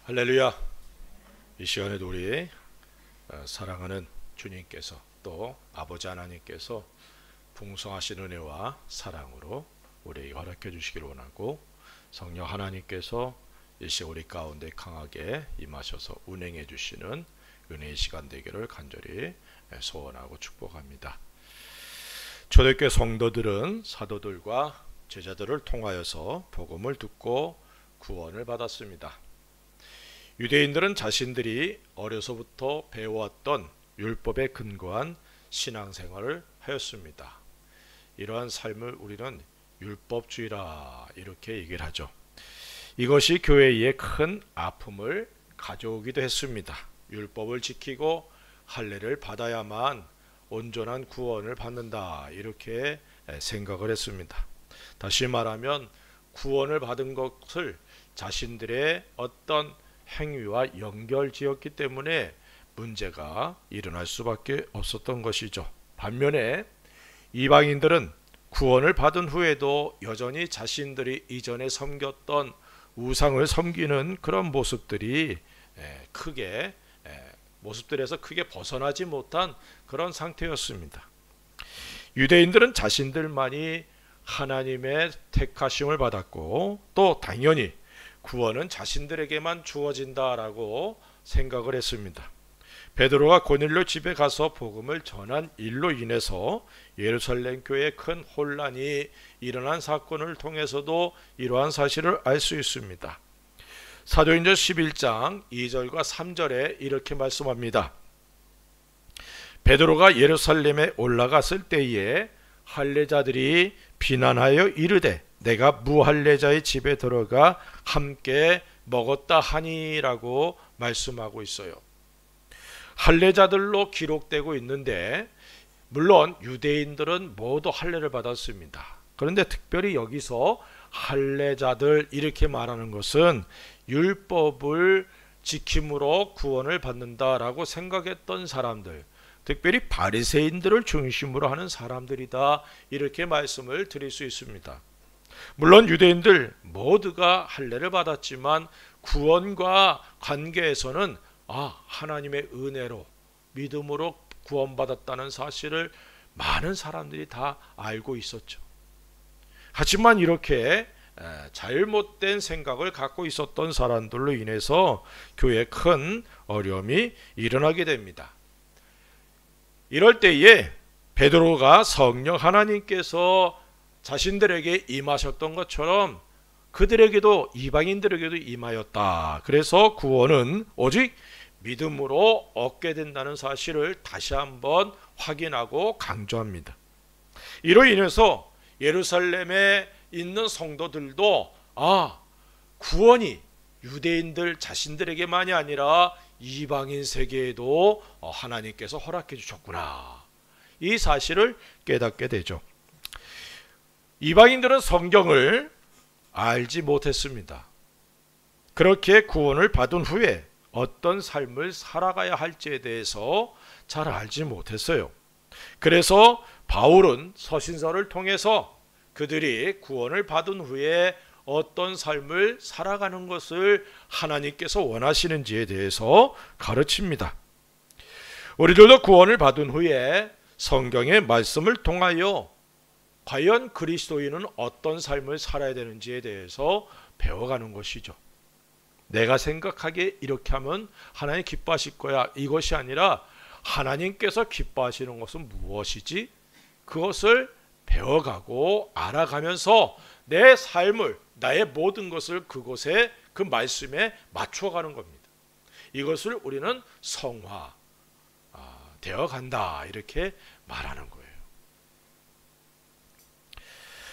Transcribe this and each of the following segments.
할렐루야. 이 시간에도 우리 사랑하는 주님께서 또 아버지 하나님께서 풍성하신 은혜와 사랑으로 우리에게 허락해 주시기를 원하고, 성령 하나님께서 이 시간 우리 가운데 강하게 임하셔서 운행해 주시는 은혜의 시간 되기를 간절히 소원하고 축복합니다. 초대교회 성도들은 사도들과 제자들을 통하여서 복음을 듣고 구원을 받았습니다. 유대인들은 자신들이 어려서부터 배워왔던 율법에 근거한 신앙생활을 하였습니다. 이러한 삶을 우리는 율법주의라 이렇게 얘기를 하죠. 이것이 교회에 큰 아픔을 가져오기도 했습니다. 율법을 지키고 할례를 받아야만 온전한 구원을 받는다 이렇게 생각을 했습니다. 다시 말하면 구원을 받은 것을 자신들의 어떤 행위와 연결지었기 때문에 문제가 일어날 수밖에 없었던 것이죠. 반면에 이방인들은 구원을 받은 후에도 여전히 자신들이 이전에 섬겼던 우상을 섬기는 그런 모습들이 모습들에서 크게 벗어나지 못한 그런 상태였습니다. 유대인들은 자신들만이 하나님의 택하심을 받았고, 또 당연히 구원은 자신들에게만 주어진다라고 생각을 했습니다. 베드로가 고넬료 집에 가서 복음을 전한 일로 인해서 예루살렘 교회에 큰 혼란이 일어난 사건을 통해서도 이러한 사실을 알 수 있습니다. 사도행전 11장 2절과 3절에 이렇게 말씀합니다. 베드로가 예루살렘에 올라갔을 때에 할례자들이 비난하여 이르되 내가 무할례자의 집에 들어가 함께 먹었다 하니라고 말씀하고 있어요. 할례자들로 기록되고 있는데, 물론 유대인들은 모두 할례를 받았습니다. 그런데 특별히 여기서 할례자들 이렇게 말하는 것은 율법을 지킴으로 구원을 받는다라고 생각했던 사람들, 특별히 바리새인들을 중심으로 하는 사람들이다 이렇게 말씀을 드릴 수 있습니다. 물론 유대인들 모두가 할례를 받았지만 구원과 관계에서는 하나님의 은혜로 믿음으로 구원받았다는 사실을 많은 사람들이 다 알고 있었죠. 하지만 이렇게 잘못된 생각을 갖고 있었던 사람들로 인해서 교회에 큰 어려움이 일어나게 됩니다. 이럴 때에 베드로가 성령 하나님께서 자신들에게 임하셨던 것처럼 그들에게도, 이방인들에게도 임하였다. 그래서 구원은 오직 믿음으로 얻게 된다는 사실을 다시 한번 확인하고 강조합니다. 이로 인해서 예루살렘에 있는 성도들도 구원이 유대인들 자신들에게만이 아니라 이방인 세계에도 하나님께서 허락해 주셨구나, 이 사실을 깨닫게 되죠. 이방인들은 성경을 알지 못했습니다. 그렇게 구원을 받은 후에 어떤 삶을 살아가야 할지에 대해서 잘 알지 못했어요. 그래서 바울은 서신서를 통해서 그들이 구원을 받은 후에 어떤 삶을 살아가는 것을 하나님께서 원하시는지에 대해서 가르칩니다. 우리들도 구원을 받은 후에 성경의 말씀을 통하여 과연 그리스도인은 어떤 삶을 살아야 되는지에 대해서 배워가는 것이죠. 내가 생각하기에 이렇게 하면 하나님 기뻐하실 거야, 이것이 아니라 하나님께서 기뻐하시는 것은 무엇이지? 그것을 배워가고 알아가면서 내 삶을, 나의 모든 것을 그곳에, 그 말씀에 맞춰가는 겁니다. 이것을 우리는 성화 되어간다 이렇게 말하는 거예요.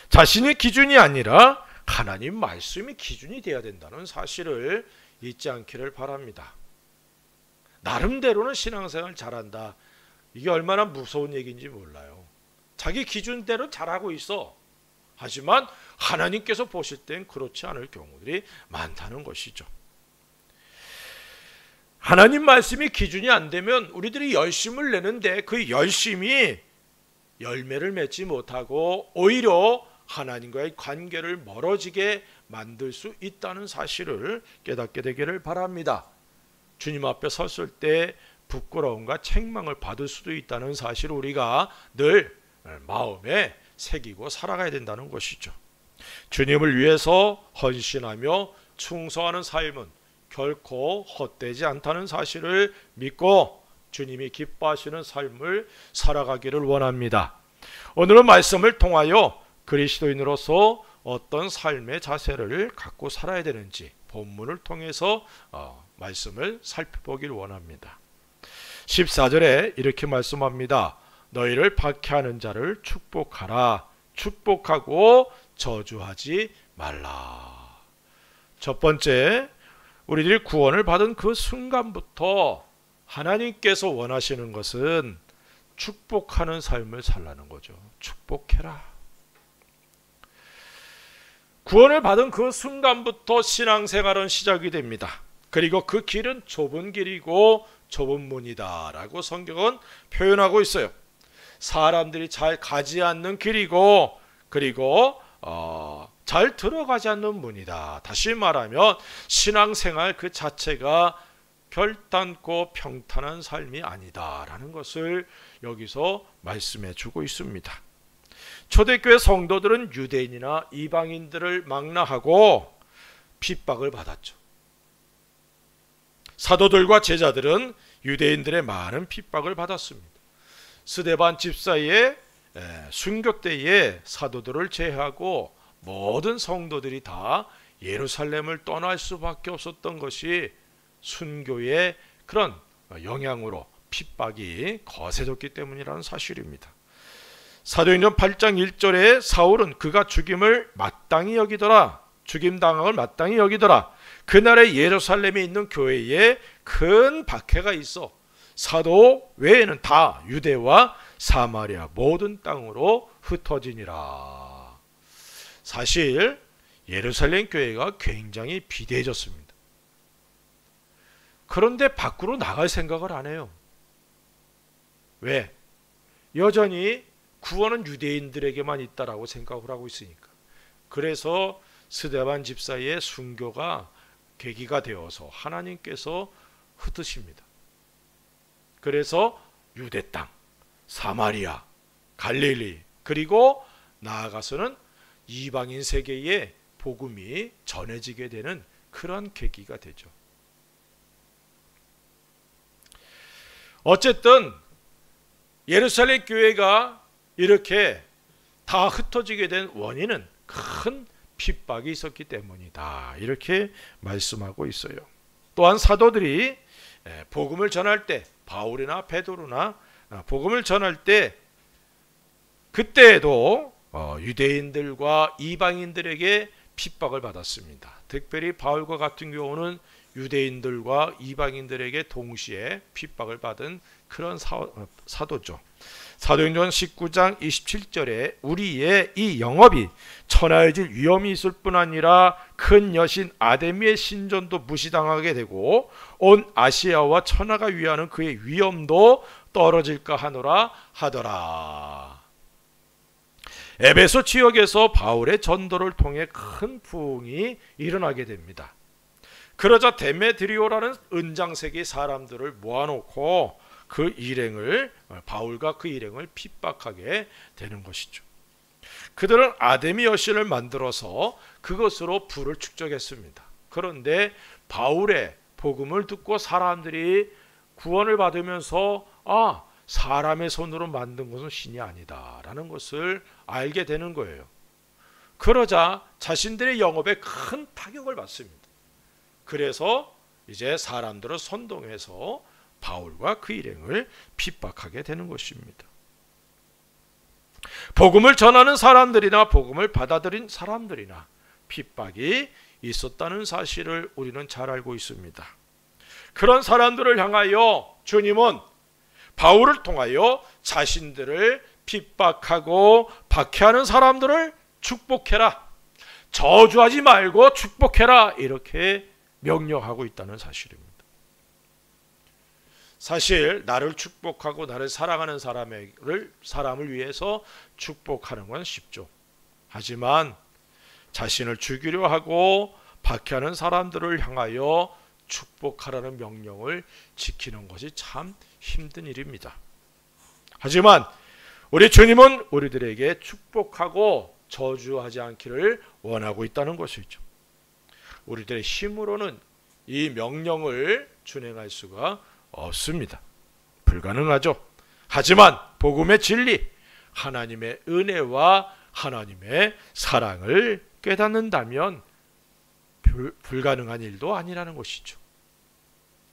자신의 기준이 아니라 하나님 말씀이 기준이 되어야 된다는 사실을 잊지 않기를 바랍니다. 나름대로는 신앙생활 잘한다, 이게 얼마나 무서운 얘기인지 몰라요. 자기 기준대로 잘하고 있어. 하지만 하나님께서 보실 땐 그렇지 않을 경우들이 많다는 것이죠. 하나님 말씀이 기준이 안 되면 우리들이 열심을 내는데 그 열심이 열매를 맺지 못하고 오히려 하나님과의 관계를 멀어지게 만들 수 있다는 사실을 깨닫게 되기를 바랍니다. 주님 앞에 섰을 때 부끄러움과 책망을 받을 수도 있다는 사실을 우리가 늘 마음에 새기고 살아가야 된다는 것이죠. 주님을 위해서 헌신하며 충성하는 삶은 결코 헛되지 않다는 사실을 믿고 주님이 기뻐하시는 삶을 살아가기를 원합니다. 오늘은 말씀을 통하여 그리스도인으로서 어떤 삶의 자세를 갖고 살아야 되는지 본문을 통해서 말씀을 살펴보기를 원합니다. 14절에 이렇게 말씀합니다. 너희를 박해하는 자를 축복하라. 축복하고 저주하지 말라. 첫 번째, 우리들이 구원을 받은 그 순간부터 하나님께서 원하시는 것은 축복하는 삶을 살라는 거죠. 축복해라. 구원을 받은 그 순간부터 신앙생활은 시작이 됩니다. 그리고 그 길은 좁은 길이고 좁은 문이다 라고 성경은 표현하고 있어요. 사람들이 잘 가지 않는 길이고 그리고 잘 들어가지 않는 문이다. 다시 말하면 신앙생활 그 자체가 결단코 평탄한 삶이 아니다 라는 것을 여기서 말씀해 주고 있습니다. 초대교회 성도들은 유대인이나 이방인들을 망라하고 핍박을 받았죠. 사도들과 제자들은 유대인들의 많은 핍박을 받았습니다. 스데반 집사의 순교 때에 사도들을 제외하고 모든 성도들이 다 예루살렘을 떠날 수밖에 없었던 것이 순교의 그런 영향으로 핍박이 거세졌기 때문이라는 사실입니다. 사도행전 8장 1절에 사울은 그가 죽임을 마땅히 여기더라. 죽임당함을 마땅히 여기더라. 그날에 예루살렘에 있는 교회에 큰 박해가 있어 사도 외에는 다 유대와 사마리아 모든 땅으로 흩어지니라. 사실 예루살렘 교회가 굉장히 비대해졌습니다. 그런데 밖으로 나갈 생각을 안 해요. 왜? 여전히 구원은 유대인들에게만 있다라고 생각을 하고 있으니까. 그래서 스데반 집사의 순교가 계기가 되어서 하나님께서 흩으십니다. 그래서 유대 땅, 사마리아, 갈릴리 그리고 나아가서는 이방인 세계에 복음이 전해지게 되는 그런 계기가 되죠. 어쨌든 예루살렘 교회가 이렇게 다 흩어지게 된 원인은 큰 핍박이 있었기 때문이다. 이렇게 말씀하고 있어요. 또한 사도들이 복음을 전할 때 바울이나 베드로나 복음을 전할 때 그때에도 유대인들과 이방인들에게 핍박을 받았습니다. 특별히 바울과 같은 경우는 유대인들과 이방인들에게 동시에 핍박을 받은 그런 사도죠. 사도행전 19장 27절에 우리의 이 영업이 천하해질 위험이 있을 뿐 아니라 큰 여신 아데미의 신전도 무시당하게 되고 온 아시아와 천하가 위하는 그의 위엄도 떨어질까 하노라 하더라. 에베소 지역에서 바울의 전도를 통해 큰 부흥이 일어나게 됩니다. 그러자 데메드리오라는 은장세계 사람들을 모아놓고 그 일행을 바울과 그 일행을 핍박하게 되는 것이죠. 그들은 아데미 여신을 만들어서 그것으로 부를 축적했습니다. 그런데 바울의 복음을 듣고 사람들이 구원을 받으면서 사람의 손으로 만든 것은 신이 아니다라는 것을 알게 되는 거예요. 그러자 자신들의 영업에 큰 타격을 받습니다. 그래서 이제 사람들을 선동해서 바울과 그 일행을 핍박하게 되는 것입니다. 복음을 전하는 사람들이나 복음을 받아들인 사람들이나 핍박이 있었다는 사실을 우리는 잘 알고 있습니다. 그런 사람들을 향하여 주님은 바울을 통하여 자신들을 핍박하고 박해하는 사람들을 축복해라, 저주하지 말고 축복해라, 이렇게 명령하고 있다는 사실입니다. 사실 나를 축복하고 나를 사랑하는 사람을 위해서 축복하는 건 쉽죠. 하지만 자신을 죽이려 하고 박해하는 사람들을 향하여 축복하라는 명령을 지키는 것이 참 힘든 일입니다. 하지만 우리 주님은 우리들에게 축복하고 저주하지 않기를 원하고 있다는 것이죠. 우리들의 힘으로는 이 명령을 준행할 수가 없습니다. 불가능하죠. 하지만 복음의 진리, 하나님의 은혜와 하나님의 사랑을 깨닫는다면 불가능한 일도 아니라는 것이죠.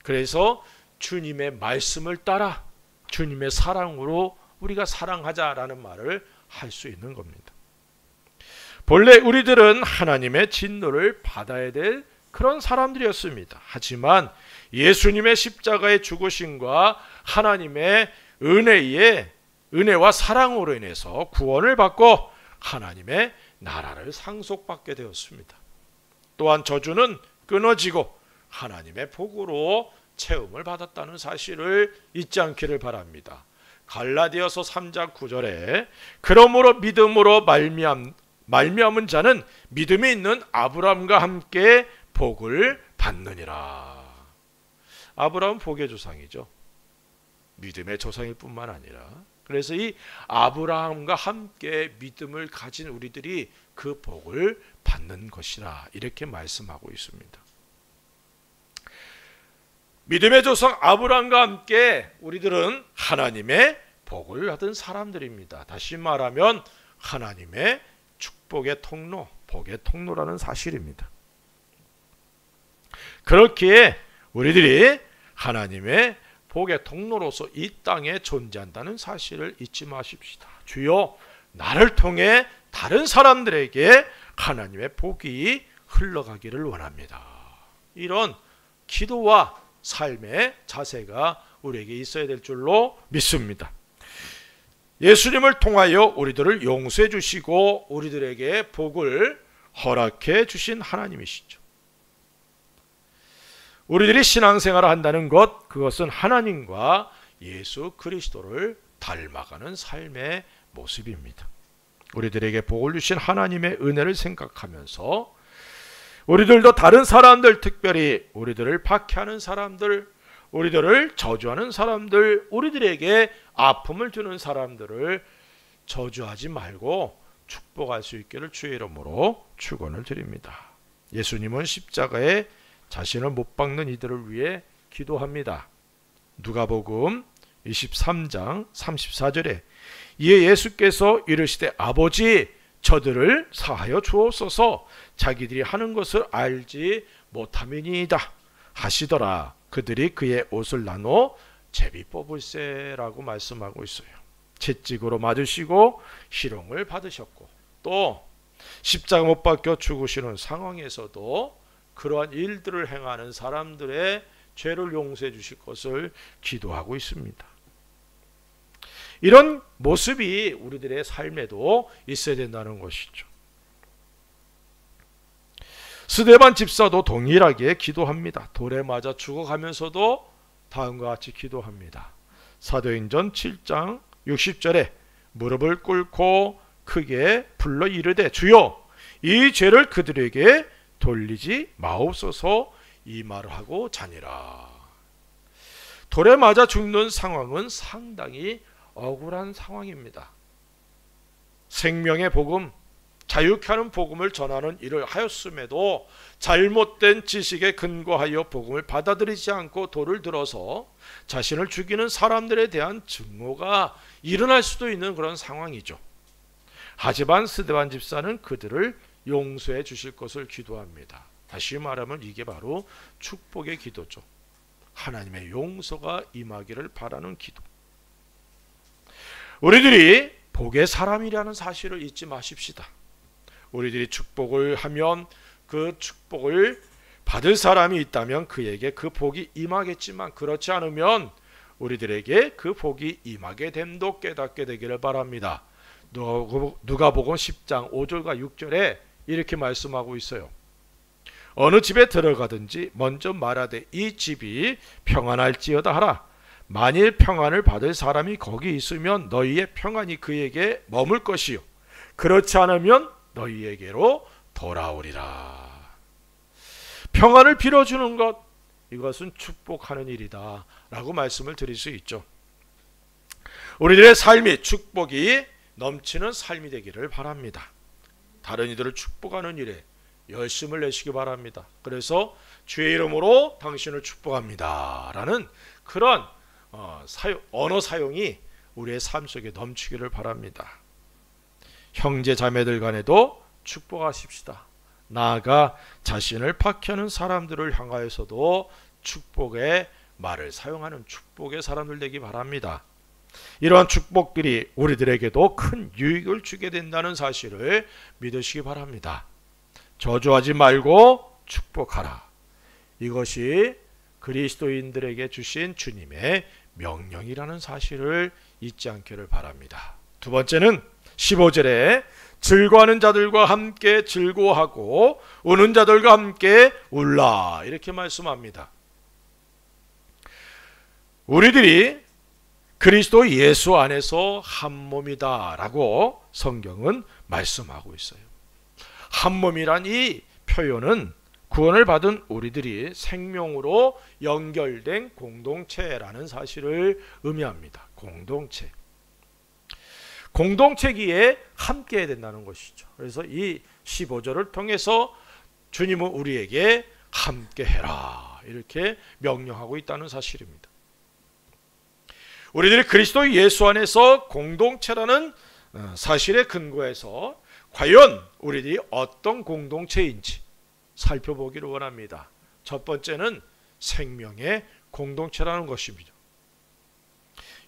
그래서 주님의 말씀을 따라 주님의 사랑으로 우리가 사랑하자라는 말을 할 수 있는 겁니다. 본래 우리들은 하나님의 진노를 받아야 될 그런 사람들이었습니다. 하지만 예수님의 십자가의 죽으심과 하나님의 은혜와 사랑으로 인해서 구원을 받고 하나님의 나라를 상속받게 되었습니다. 또한 저주는 끊어지고 하나님의 복으로 채움을 받았다는 사실을 잊지 않기를 바랍니다. 갈라디아서 3장 9절에 그러므로 믿음으로 말미암은 자는 믿음이 있는 아브라함과 함께 복을 받느니라. 아브라함은 복의 조상이죠. 믿음의 조상일 뿐만 아니라, 그래서 이 아브라함과 함께 믿음을 가진 우리들이 그 복을 받는 것이라 이렇게 말씀하고 있습니다. 믿음의 조상 아브라함과 함께 우리들은 하나님의 복을 받은 사람들입니다. 다시 말하면 하나님의 축복의 통로, 복의 통로라는 사실입니다. 그렇기에 우리들이 하나님의 복의 통로로서 이 땅에 존재한다는 사실을 잊지 마십시다. 주여, 나를 통해 다른 사람들에게 하나님의 복이 흘러가기를 원합니다. 이런 기도와 삶의 자세가 우리에게 있어야 될 줄로 믿습니다. 예수님을 통하여 우리들을 용서해 주시고 우리들에게 복을 허락해 주신 하나님이시죠. 우리들이 신앙생활을 한다는 것, 그것은 하나님과 예수 그리스도를 닮아가는 삶의 모습입니다. 우리들에게 복을 주신 하나님의 은혜를 생각하면서 우리들도 다른 사람들, 특별히 우리들을 박해하는 사람들, 우리들을 저주하는 사람들, 우리들에게 아픔을 주는 사람들을 저주하지 말고 축복할 수 있기를 주의 이름으로 축원을 드립니다. 예수님은 십자가에 자신을 못 박는 이들을 위해 기도합니다. 누가복음 23장 34절에 이에 예수께서 이르시되 아버지, 저들을 사하여 주옵소서, 자기들이 하는 것을 알지 못함이니이다 하시더라. 그들이 그의 옷을 나눠 제비 뽑을세라고 말씀하고 있어요. 채찍으로 맞으시고 희롱을 받으셨고, 또 십자가 못 박혀 죽으시는 상황에서도 그러한 일들을 행하는 사람들의 죄를 용서해 주실 것을 기도하고 있습니다. 이런 모습이 우리들의 삶에도 있어야 된다는 것이죠. 스데반 집사도 동일하게 기도합니다. 돌에 맞아 죽어가면서도 다음과 같이 기도합니다. 사도행전 7장 60절에 무릎을 꿇고 크게 불러 이르되 주여, 이 죄를 그들에게 돌리지 마옵소서, 이 말을 하고 자니라. 돌에 맞아 죽는 상황은 상당히 억울한 상황입니다. 생명의 복음, 자유케 하는 복음을 전하는 일을 하였음에도 잘못된 지식에 근거하여 복음을 받아들이지 않고 돌을 들어서 자신을 죽이는 사람들에 대한 증오가 일어날 수도 있는 그런 상황이죠. 하지만 스데반 집사는 그들을 용서해 주실 것을 기도합니다. 다시 말하면 이게 바로 축복의 기도죠. 하나님의 용서가 임하기를 바라는 기도. 우리들이 복의 사람이라는 사실을 잊지 마십시다. 우리들이 축복을 하면 그 축복을 받을 사람이 있다면 그에게 그 복이 임하겠지만, 그렇지 않으면 우리들에게 그 복이 임하게 됨도 깨닫게 되기를 바랍니다. 누가복음 10장 5절과 6절에 이렇게 말씀하고 있어요. 어느 집에 들어가든지 먼저 말하되 이 집이 평안할지어다 하라. 만일 평안을 받을 사람이 거기 있으면 너희의 평안이 그에게 머물 것이요, 그렇지 않으면 너희에게로 돌아오리라. 평안을 빌어주는 것, 이것은 축복하는 일이다 라고 말씀을 드릴 수 있죠. 우리들의 삶이 축복이 넘치는 삶이 되기를 바랍니다. 다른 이들을 축복하는 일에 열심을 내시기 바랍니다. 그래서 주의 이름으로 당신을 축복합니다 라는 그런 언어 사용이 우리의 삶 속에 넘치기를 바랍니다. 형제 자매들 간에도 축복하십시다. 나아가 자신을 박해하는 사람들을 향하여서도 축복의 말을 사용하는 축복의 사람들 되기 바랍니다. 이러한 축복들이 우리들에게도 큰 유익을 주게 된다는 사실을 믿으시기 바랍니다. 저주하지 말고 축복하라. 이것이 그리스도인들에게 주신 주님의 명령이라는 사실을 잊지 않기를 바랍니다. 두 번째는 15절에 즐거워하는 자들과 함께 즐거워하고 우는 자들과 함께 울라 이렇게 말씀합니다. 우리들이 그리스도 예수 안에서 한 몸이다 라고 성경은 말씀하고 있어요. 한 몸이란 이 표현은 구원을 받은 우리들이 생명으로 연결된 공동체라는 사실을 의미합니다. 공동체기에 함께 해야 된다는 것이죠. 그래서 이 15절을 통해서 주님은 우리에게 함께 해라 이렇게 명령하고 있다는 사실입니다. 우리들이 그리스도 예수 안에서 공동체라는 사실에 근거해서 과연 우리들이 어떤 공동체인지 살펴보기를 원합니다. 첫 번째는 생명의 공동체라는 것입니다.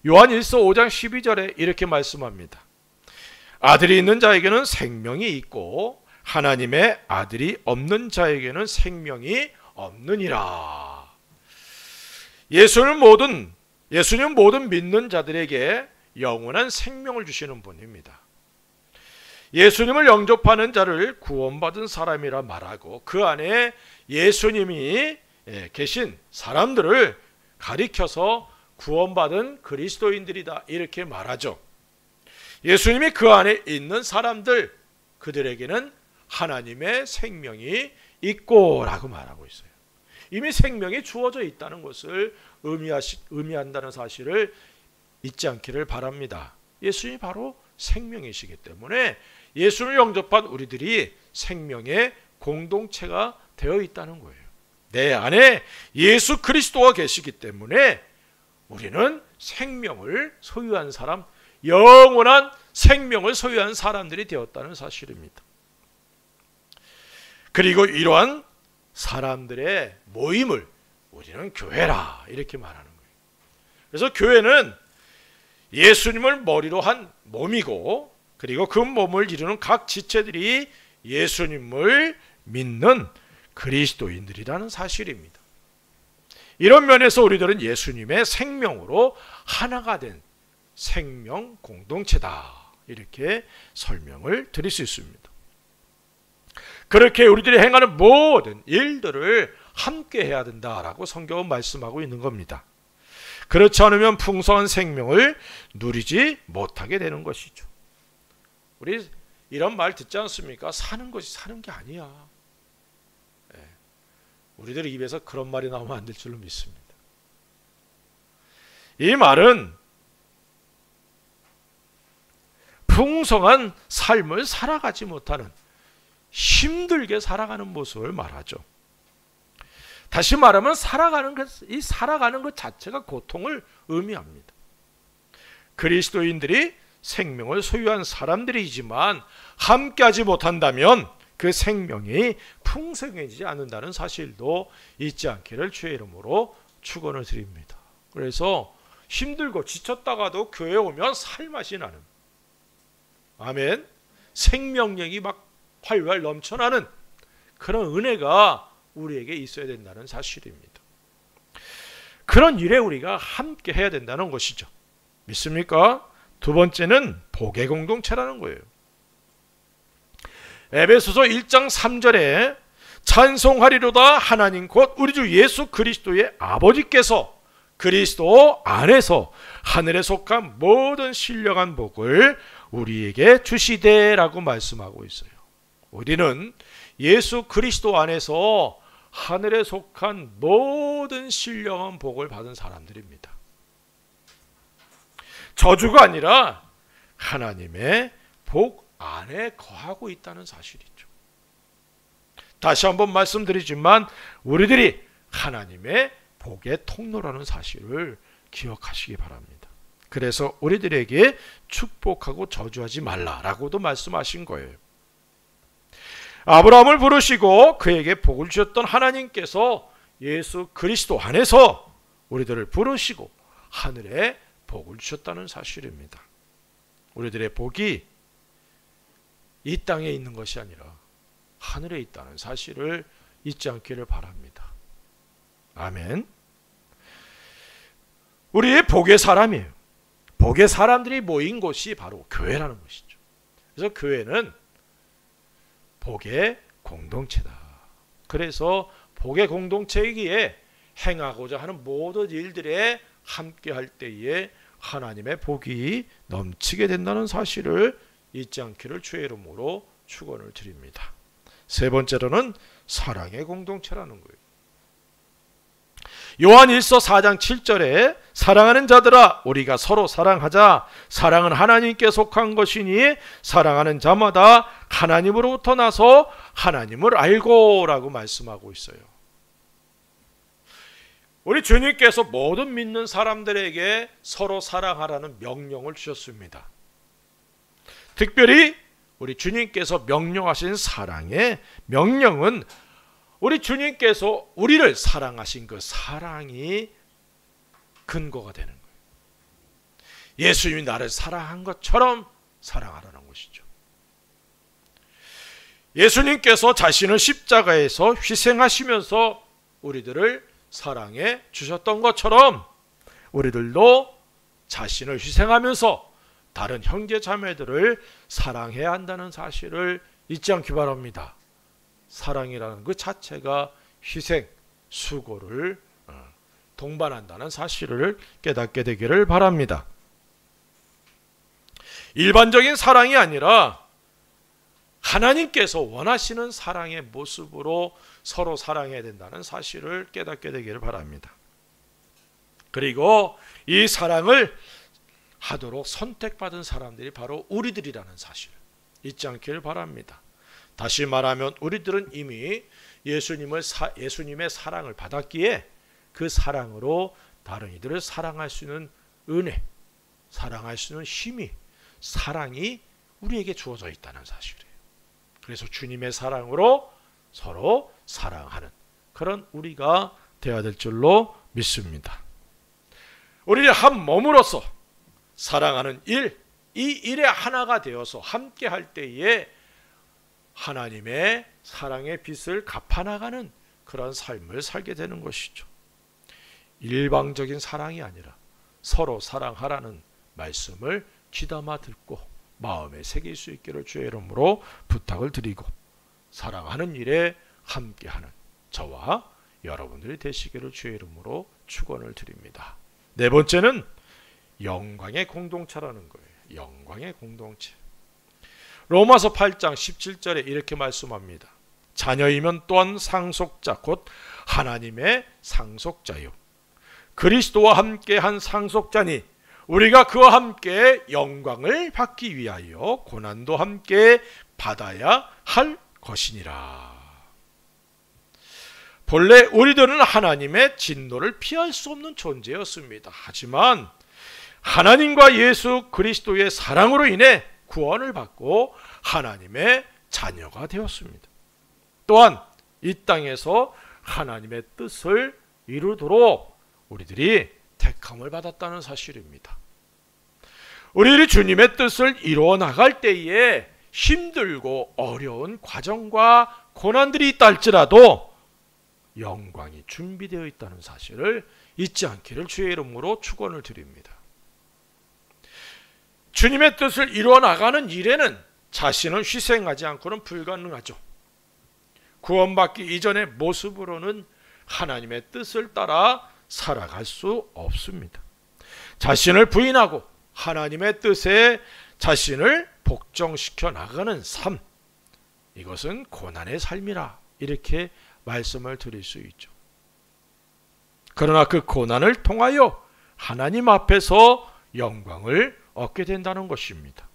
요한 1서 5장 12절에 이렇게 말씀합니다. 아들이 있는 자에게는 생명이 있고 하나님의 아들이 없는 자에게는 생명이 없느니라. 예수님 모든 믿는 자들에게 영원한 생명을 주시는 분입니다. 예수님을 영접하는 자를 구원받은 사람이라 말하고 그 안에 예수님이 계신 사람들을 가리켜서 구원받은 그리스도인들이다 이렇게 말하죠. 예수님이 그 안에 있는 사람들, 그들에게는 하나님의 생명이 있고 라고 말하고 있어요. 이미 생명이 주어져 있다는 것을 의미한다는 사실을 잊지 않기를 바랍니다. 예수님이 바로 생명이시기 때문에 예수를 영접한 우리들이 생명의 공동체가 되어 있다는 거예요. 내 안에 예수 그리스도가 계시기 때문에 우리는 생명을 소유한 사람, 영원한 생명을 소유한 사람들이 되었다는 사실입니다. 그리고 이러한 사람들의 모임을 우리는 교회라 이렇게 말하는 거예요. 그래서 교회는 예수님을 머리로 한 몸이고 그리고 그 몸을 이루는 각 지체들이 예수님을 믿는 그리스도인들이라는 사실입니다. 이런 면에서 우리들은 예수님의 생명으로 하나가 된 생명 공동체다 이렇게 설명을 드릴 수 있습니다. 그렇게 우리들이 행하는 모든 일들을 함께 해야 된다라고 성경은 말씀하고 있는 겁니다. 그렇지 않으면 풍성한 생명을 누리지 못하게 되는 것이죠. 우리 이런 말 듣지 않습니까? 사는 것이 사는 게 아니야. 우리들 입에서 그런 말이 나오면 안 될 줄로 믿습니다. 이 말은 풍성한 삶을 살아가지 못하는 힘들게 살아가는 모습을 말하죠. 다시 말하면 살아가는 것 자체가 고통을 의미합니다. 그리스도인들이 생명을 소유한 사람들이지만 함께하지 못한다면 그 생명이 풍성해지지 않는다는 사실도 잊지 않기를 주의 이름으로 축원을 드립니다. 그래서 힘들고 지쳤다가도 교회에 오면 살맛이 나는, 아멘, 생명력이 막 활활 넘쳐나는 그런 은혜가 우리에게 있어야 된다는 사실입니다. 그런 일에 우리가 함께 해야 된다는 것이죠. 믿습니까? 두 번째는 복의 공동체라는 거예요. 에베소서 1장 3절에 찬송하리로다 하나님 곧 우리 주 예수 그리스도의 아버지께서 그리스도 안에서 하늘에 속한 모든 신령한 복을 우리에게 주시되라고 말씀하고 있어요. 우리는 예수 그리스도 안에서 하늘에 속한 모든 신령한 복을 받은 사람들입니다. 저주가 아니라 하나님의 복 안에 거하고 있다는 사실이죠. 다시 한번 말씀드리지만 우리들이 하나님의 복의 통로라는 사실을 기억하시기 바랍니다. 그래서 우리들에게 축복하고 저주하지 말라라고도 말씀하신 거예요. 아브라함을 부르시고 그에게 복을 주셨던 하나님께서 예수 그리스도 안에서 우리들을 부르시고 하늘에 복을 주셨다는 사실입니다. 우리들의 복이 이 땅에 있는 것이 아니라 하늘에 있다는 사실을 잊지 않기를 바랍니다. 아멘. 우리의 복의 사람이에요. 복의 사람들이 모인 곳이 바로 교회라는 것이죠. 그래서 교회는 복의 공동체다. 그래서 복의 공동체이기에 행하고자 하는 모든 일들에 함께 할 때에 하나님의 복이 넘치게 된다는 사실을 잊지 않기를 주의 이름으로 축원을 드립니다. 세 번째로는 사랑의 공동체라는 거예요. 요한 1서 4장 7절에 사랑하는 자들아 우리가 서로 사랑하자. 사랑은 하나님께 속한 것이니 사랑하는 자마다 하나님으로부터 나서 하나님을 알고 라고 말씀하고 있어요. 우리 주님께서 모든 믿는 사람들에게 서로 사랑하라는 명령을 주셨습니다. 특별히 우리 주님께서 명령하신 사랑의 명령은 우리 주님께서 우리를 사랑하신 그 사랑이 근거가 되는 거예요. 예수님이 나를 사랑한 것처럼 사랑하라는 것이죠. 예수님께서 자신을 십자가에서 희생하시면서 우리들을 사랑해 주셨던 것처럼 우리들도 자신을 희생하면서 다른 형제 자매들을 사랑해야 한다는 사실을 잊지 않기 바랍니다. 사랑이라는 그 자체가 희생, 수고를 동반한다는 사실을 깨닫게 되기를 바랍니다. 일반적인 사랑이 아니라 하나님께서 원하시는 사랑의 모습으로 서로 사랑해야 된다는 사실을 깨닫게 되기를 바랍니다. 그리고 이 사랑을 하도록 선택받은 사람들이 바로 우리들이라는 사실을 잊지 않기를 바랍니다. 다시 말하면 우리들은 이미 예수님의 사랑을 받았기에 그 사랑으로 다른 이들을 사랑할 수 있는 은혜, 사랑할 수 있는 힘이, 사랑이 우리에게 주어져 있다는 사실이에요. 그래서 주님의 사랑으로 서로 사랑하는 그런 우리가 되어야 될 줄로 믿습니다. 우리를 한 몸으로서 사랑하는 일, 이 일에 하나가 되어서 함께 할 때에 하나님의 사랑의 빛을 갚아나가는 그런 삶을 살게 되는 것이죠. 일방적인 사랑이 아니라 서로 사랑하라는 말씀을 귀담아 듣고 마음에 새길 수 있기를 주의 이름으로 부탁을 드리고 사랑하는 일에 함께하는 저와 여러분들이 되시기를 주의 이름으로 축원을 드립니다. 네 번째는 영광의 공동체라는 거예요. 영광의 공동체. 로마서 8장 17절에 이렇게 말씀합니다. 자녀이면 또한 상속자 곧 하나님의 상속자요 그리스도와 함께한 상속자니 우리가 그와 함께 영광을 받기 위하여 고난도 함께 받아야 할 것이니라. 본래 우리들은 하나님의 진노를 피할 수 없는 존재였습니다. 하지만 하나님과 예수 그리스도의 사랑으로 인해 구원을 받고 하나님의 자녀가 되었습니다. 또한 이 땅에서 하나님의 뜻을 이루도록 우리들이 택함을 받았다는 사실입니다. 우리들이 주님의 뜻을 이루어 나갈 때에 힘들고 어려운 과정과 고난들이 있다 할지라도 영광이 준비되어 있다는 사실을 잊지 않기를 주의 이름으로 축원을 드립니다. 주님의 뜻을 이루어 나가는 일에는 자신을 희생하지 않고는 불가능하죠. 구원받기 이전의 모습으로는 하나님의 뜻을 따라 살아갈 수 없습니다. 자신을 부인하고 하나님의 뜻에 자신을 복종시켜 나가는 삶, 이것은 고난의 삶이라 이렇게 말씀을 드릴 수 있죠. 그러나 그 고난을 통하여 하나님 앞에서 영광을 얻게 된다는 것입니다.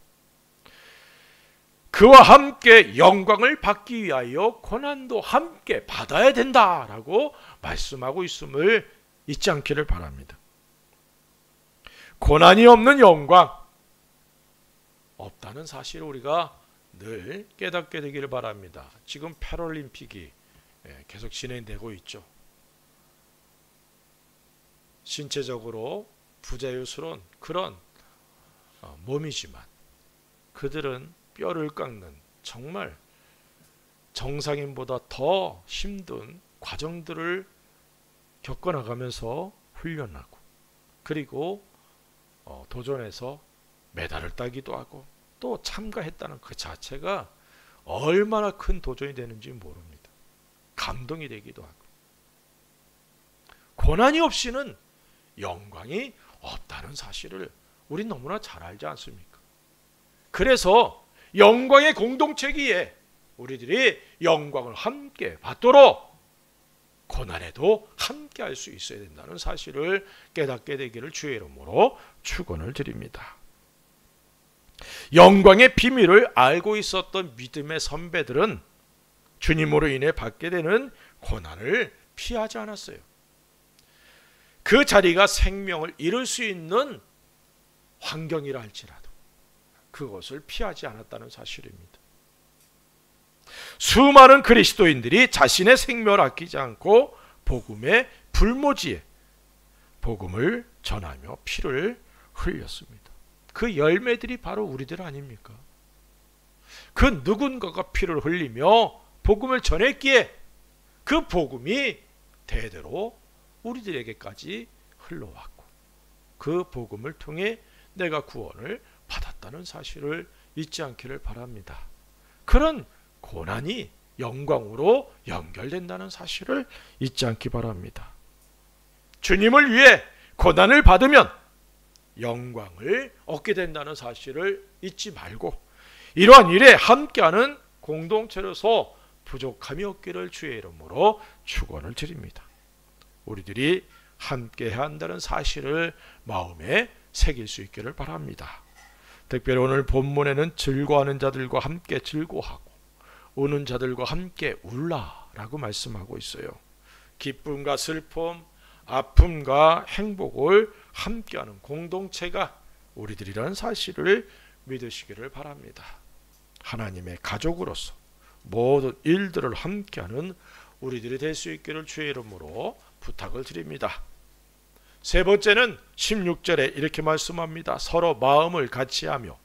그와 함께 영광을 받기 위하여 고난도 함께 받아야 된다라고 말씀하고 있음을 잊지 않기를 바랍니다. 고난이 없는 영광 없다는 사실을 우리가 늘 깨닫게 되기를 바랍니다. 지금 패럴림픽이 계속 진행되고 있죠. 신체적으로 부자유스러운 그런 몸이지만 그들은 뼈를 깎는 정말 정상인보다 더 힘든 과정들을 겪어나가면서 훈련하고 그리고 도전해서 메달을 따기도 하고 또 참가했다는 그 자체가 얼마나 큰 도전이 되는지 모릅니다. 감동이 되기도 하고. 고난이 없이는 영광이 없다는 사실을 우린 너무나 잘 알지 않습니까? 그래서 영광의 공동체기에 우리들이 영광을 함께 받도록 고난에도 함께 할 수 있어야 된다는 사실을 깨닫게 되기를 주의 이름으로 축원을 드립니다. 영광의 비밀을 알고 있었던 믿음의 선배들은 주님으로 인해 받게 되는 고난을 피하지 않았어요. 그 자리가 생명을 잃을 수 있는 환경이라 할지라도 그것을 피하지 않았다는 사실입니다. 수많은 그리스도인들이 자신의 생명을 아끼지 않고 복음의 불모지에 복음을 전하며 피를 흘렸습니다. 그 열매들이 바로 우리들 아닙니까? 그 누군가가 피를 흘리며 복음을 전했기에 그 복음이 대대로 우리들에게까지 흘러왔고 그 복음을 통해 내가 구원을 받았다는 사실을 잊지 않기를 바랍니다. 그런 고난이 영광으로 연결된다는 사실을 잊지 않기 바랍니다. 주님을 위해 고난을 받으면 영광을 얻게 된다는 사실을 잊지 말고 이러한 일에 함께하는 공동체로서 부족함이 없기를 주의 이름으로 축원을 드립니다. 우리들이 함께해야 한다는 사실을 마음에 새길 수 있기를 바랍니다. 특별히 오늘 본문에는 즐거워하는 자들과 함께 즐거워하고 우는 자들과 함께 울라라고 말씀하고 있어요. 기쁨과 슬픔, 아픔과 행복을 함께하는 공동체가 우리들이라는 사실을 믿으시기를 바랍니다. 하나님의 가족으로서 모든 일들을 함께하는 우리들이 될 수 있기를 주의 이름으로 부탁을 드립니다. 세 번째는 16절에 이렇게 말씀합니다. 서로 마음을 같이 하며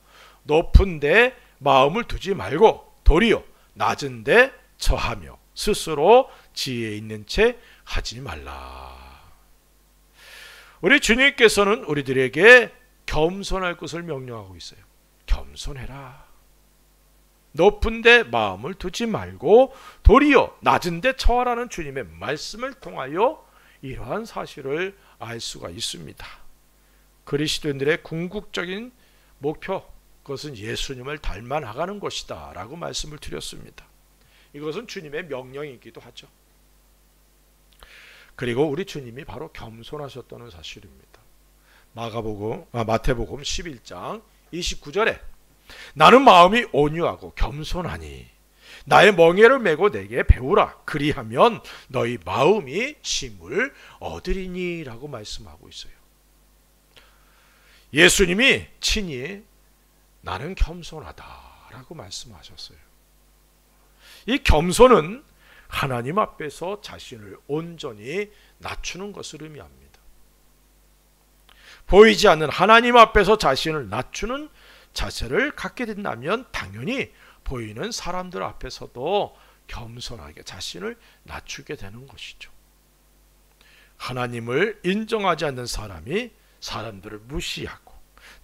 높은 데 마음을 두지 말고 도리어 낮은 데 처하며 스스로 지혜 있는 채 하지 말라. 우리 주님께서는 우리들에게 겸손할 것을 명령하고 있어요. 겸손해라. 높은 데 마음을 두지 말고 도리어 낮은 데 처하라는 주님의 말씀을 통하여 이러한 사실을 알 수가 있습니다. 그리스도인들의 궁극적인 목표, 그것은 예수님을 닮아 나가는 것이다 라고 말씀을 드렸습니다. 이것은 주님의 명령이기도 하죠. 그리고 우리 주님이 바로 겸손하셨다는 사실입니다. 마태복음 11장 29절에 나는 마음이 온유하고 겸손하니 나의 멍에를 메고 내게 배우라. 그리하면 너희 마음이 쉼을 얻으리니 라고 말씀하고 있어요. 예수님이 친히 나는 겸손하다 라고 말씀하셨어요. 이 겸손은 하나님 앞에서 자신을 온전히 낮추는 것을 의미합니다. 보이지 않는 하나님 앞에서 자신을 낮추는 자세를 갖게 된다면 당연히 보이는 사람들 앞에서도 겸손하게 자신을 낮추게 되는 것이죠. 하나님을 인정하지 않는 사람이 사람들을 무시하고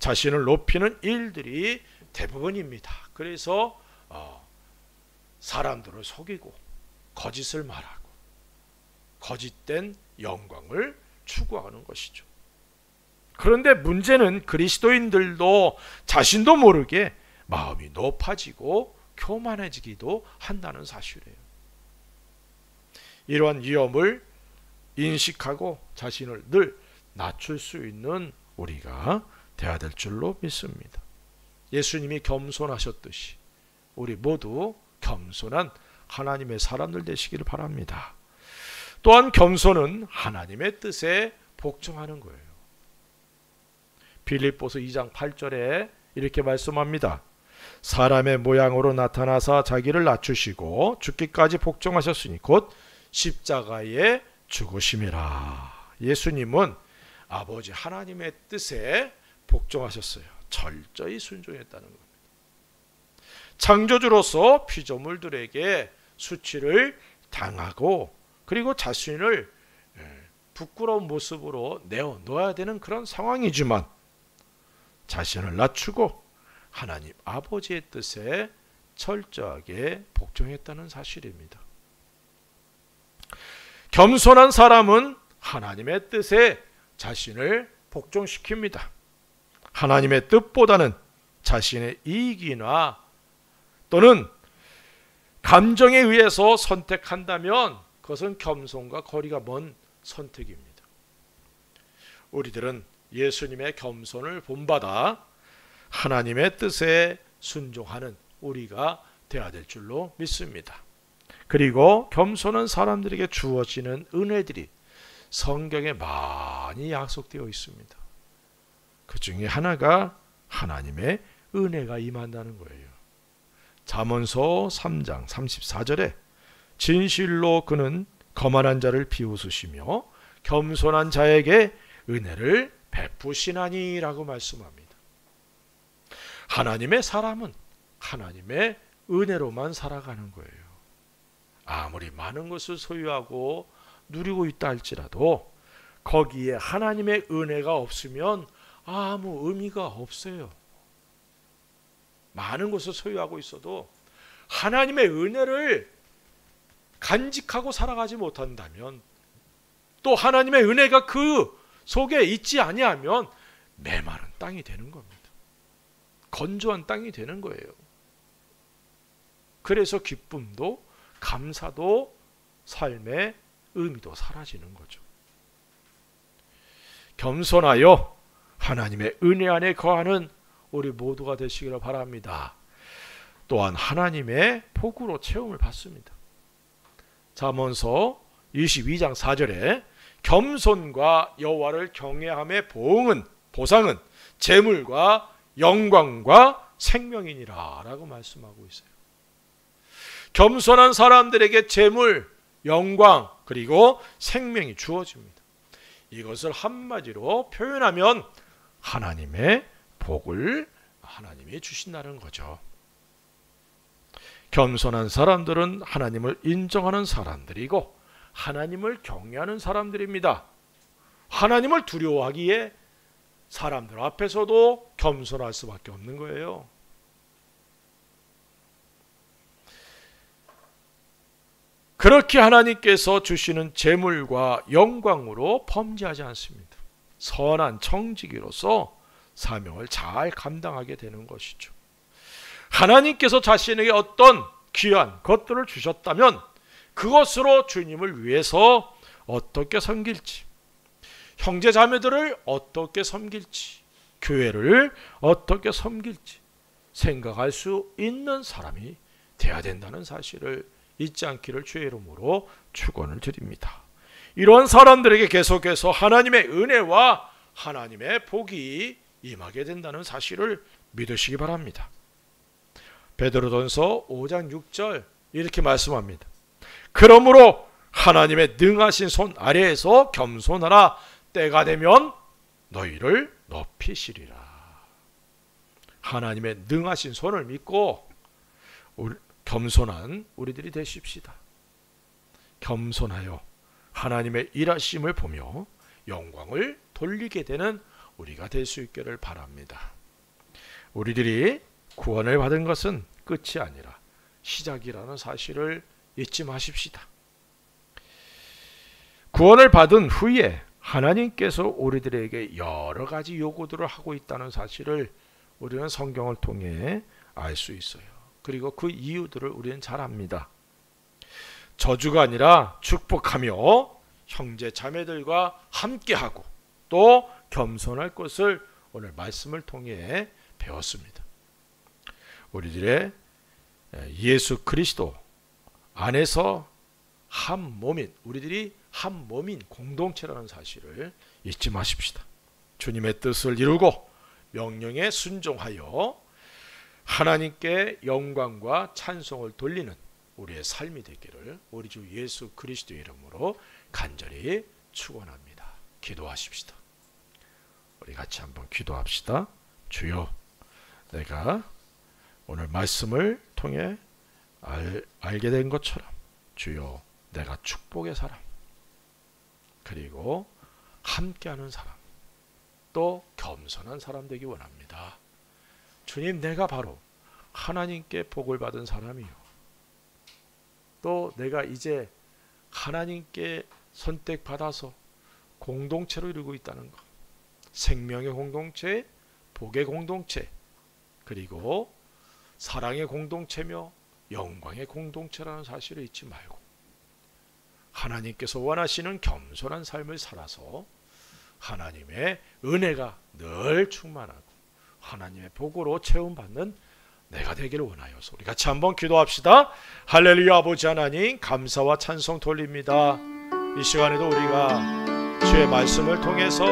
자신을 높이는 일들이 대부분입니다. 그래서 사람들을 속이고 거짓을 말하고 거짓된 영광을 추구하는 것이죠. 그런데 문제는 그리스도인들도 자신도 모르게 마음이 높아지고 교만해지기도 한다는 사실이에요. 이러한 위험을 인식하고 자신을 늘 낮출 수 있는 우리가 되어야 될 줄로 믿습니다. 예수님이 겸손하셨듯이 우리 모두 겸손한 하나님의 사람들 되시기를 바랍니다. 또한 겸손은 하나님의 뜻에 복종하는 거예요. 빌립보서 2장 8절에 이렇게 말씀합니다. 사람의 모양으로 나타나사 자기를 낮추시고 죽기까지 복종하셨으니 곧 십자가에 죽으심이라. 예수님은 아버지 하나님의 뜻에 복종하셨어요. 철저히 순종했다는 겁니다. 창조주로서 피조물들에게 수치를 당하고 그리고 자신을 부끄러운 모습으로 내어놓아야 되는 그런 상황이지만 자신을 낮추고 하나님 아버지의 뜻에 철저하게 복종했다는 사실입니다. 겸손한 사람은 하나님의 뜻에 자신을 복종시킵니다. 하나님의 뜻보다는 자신의 이익이나 또는 감정에 의해서 선택한다면 그것은 겸손과 거리가 먼 선택입니다. 우리들은 예수님의 겸손을 본받아 하나님의 뜻에 순종하는 우리가 되어야 될 줄로 믿습니다. 그리고 겸손한 사람들에게 주어지는 은혜들이 성경에 많이 약속되어 있습니다. 그 중에 하나가 하나님의 은혜가 임한다는 거예요. 잠언서 3장 34절에 진실로 그는 거만한 자를 비웃으시며 겸손한 자에게 은혜를 베푸시나니 라고 말씀합니다. 하나님의 사람은 하나님의 은혜로만 살아가는 거예요. 아무리 많은 것을 소유하고 누리고 있다 할지라도 거기에 하나님의 은혜가 없으면 아무 의미가 없어요. 많은 것을 소유하고 있어도 하나님의 은혜를 간직하고 살아가지 못한다면, 또 하나님의 은혜가 그 속에 있지 아니하면 메마른 땅이 되는 겁니다. 건조한 땅이 되는 거예요. 그래서 기쁨도 감사도 삶의 의미도 사라지는 거죠. 겸손하여 하나님의 은혜 안에 거하는 우리 모두가 되시기를 바랍니다. 또한 하나님의 복으로 채움을 받습니다. 잠언서 22장 4절에 겸손과 여호와를 경외함의 보상은 재물과 영광과 생명이니라 라고 말씀하고 있어요. 겸손한 사람들에게 재물, 영광 그리고 생명이 주어집니다. 이것을 한마디로 표현하면 하나님의 복을 하나님이 주신다는 거죠. 겸손한 사람들은 하나님을 인정하는 사람들이고 하나님을 경외하는 사람들입니다. 하나님을 두려워하기에 사람들 앞에서도 겸손할 수밖에 없는 거예요. 그렇게 하나님께서 주시는 재물과 영광으로 범죄하지 않습니다. 선한 청지기로서 사명을 잘 감당하게 되는 것이죠. 하나님께서 자신에게 어떤 귀한 것들을 주셨다면 그것으로 주님을 위해서 어떻게 섬길지, 형제 자매들을 어떻게 섬길지, 교회를 어떻게 섬길지 생각할 수 있는 사람이 되어야 된다는 사실을 잊지 않기를 주의 이름으로 축원을 드립니다. 이러한 사람들에게 계속해서 하나님의 은혜와 하나님의 복이 임하게 된다는 사실을 믿으시기 바랍니다. 베드로전서 5장 6절 이렇게 말씀합니다. 그러므로 하나님의 능하신 손 아래에서 겸손하라. 때가 되면 너희를 높이시리라. 하나님의 능하신 손을 믿고 겸손한 우리들이 되십시다. 겸손하여 하나님의 일하심을 보며 영광을 돌리게 되는 우리가 될 수 있기를 바랍니다. 우리들이 구원을 받은 것은 끝이 아니라 시작이라는 사실을 잊지 마십시다. 구원을 받은 후에 하나님께서 우리들에게 여러 가지 요구들을 하고 있다는 사실을 우리는 성경을 통해 알 수 있어요. 그리고 그 이유들을 우리는 잘 압니다. 저주가 아니라 축복하며 형제 자매들과 함께하고 또 겸손할 것을 오늘 말씀을 통해 배웠습니다. 우리들의 예수 그리스도 안에서 한 몸인, 우리들이 한 몸인 공동체라는 사실을 잊지 마십시다. 주님의 뜻을 이루고 명령에 순종하여 하나님께 영광과 찬송을 돌리는 우리의 삶이 되기를 우리 주 예수 그리스도의 이름으로 간절히 축원합니다. 기도하십시다. 우리 같이 한번 기도합시다. 주여, 내가 오늘 말씀을 통해 알게 된 것처럼 주여, 내가 축복의 사람, 그리고 함께하는 사람, 또 겸손한 사람 되기 원합니다. 주님, 내가 바로 하나님께 복을 받은 사람이요, 또 내가 이제 하나님께 선택받아서 공동체로 이루고 있다는 것, 생명의 공동체, 복의 공동체, 그리고 사랑의 공동체며 영광의 공동체라는 사실을 잊지 말고 하나님께서 원하시는 겸손한 삶을 살아서 하나님의 은혜가 늘 충만하고 하나님의 복으로 채움받는 내가 되기를 원하여서 우리 같이 한번 기도합시다. 할렐루야. 아버지 하나님, 감사와 찬송 돌립니다. 이 시간에도 우리가 주의 말씀을 통해서